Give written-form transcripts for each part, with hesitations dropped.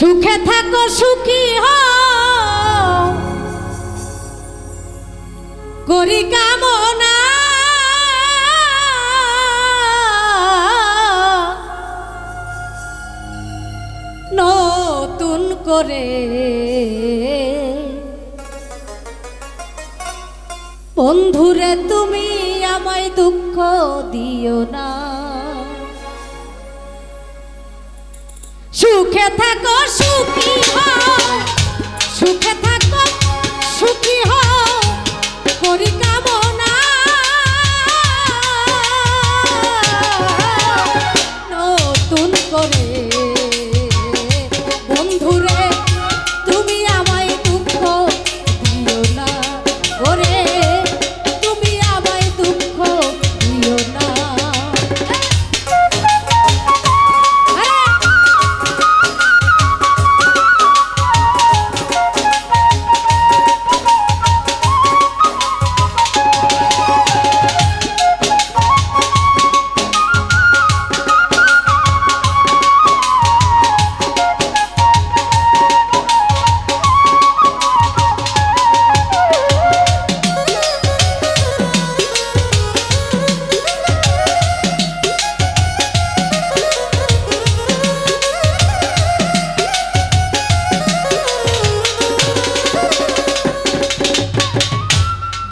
সুখে থাকো সুখী হও করি কামনা নতুন করে বন্ধুরে তুমি আমায় দুঃখ দিও না সুখে থাকো সুখী হও সুখে থাকো সুখী হও করি কামনা নতুন করে বন্ধুরে তুমি আমায় দুঃখ দিও না ওরে তুমি আমায় দুঃখ দিও না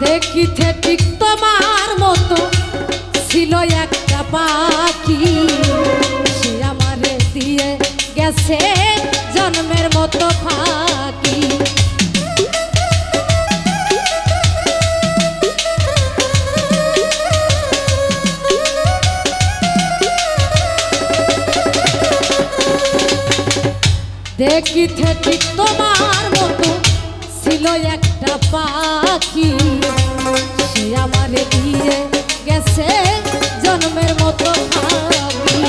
দেখিতে ঠিক তোমার মতো ছিল একটা পাখি সে আমারে দিয়ে গেছে জন্মের মতো ফাঁকি দেখিতে ঠিক তোমার মতো ছিল একটা পাখি সে আমারে দিয়ে গেছে জন্মের মতো ভাবি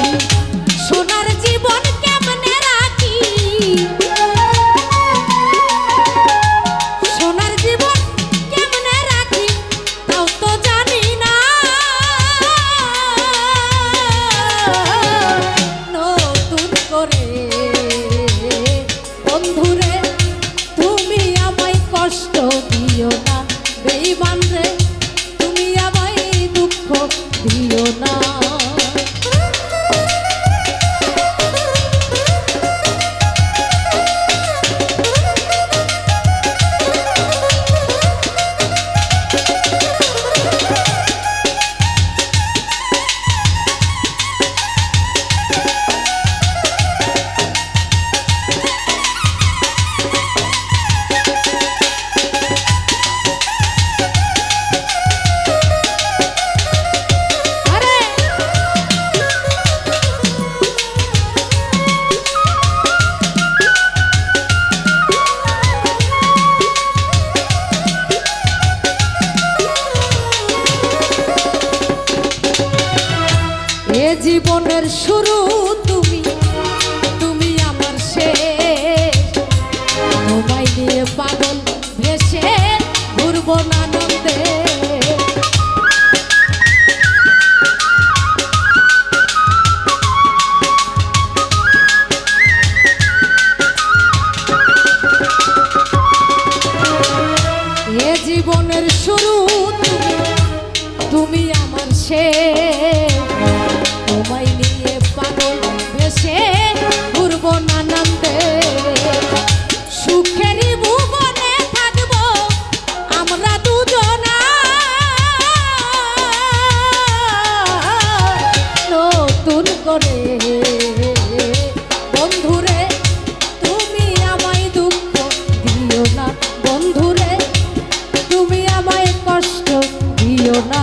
সোনার জীবন কেমনে রাখি সোনার জীবন কেমনে রাখি তাও তো জানি না নতুন করে বন্ধুরে তুমি আমায় কষ্ট দিও না বেঈমান রে তুমি আমায় দুঃখ দিও না জীবনের শুরু তুমি তুমি আমার শেষ তোমায় নিয়ে পাগল ভেসে ঘুরবো আনন্দে এ জীবনের শুরু তুমি তুমি আমার শেষ তোমায় নিয়ে পাগল ভেসে ঘুরবো আনন্দে সুখেরই ভুবনে থাকবো আমরা দুজনা নতুন করে বন্ধুরে তুমি আমায় দুঃখ দিও না বন্ধুরে তুমি আমায় কষ্ট দিও না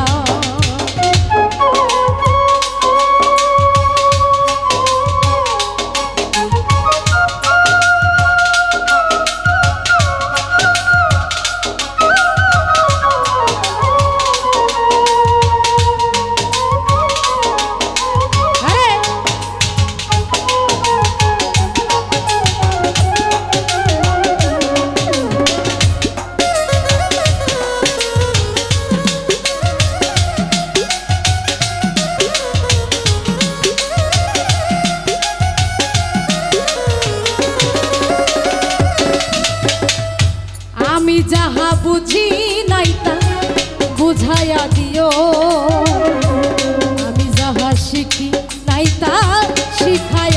শিখি নাই তা শিখাই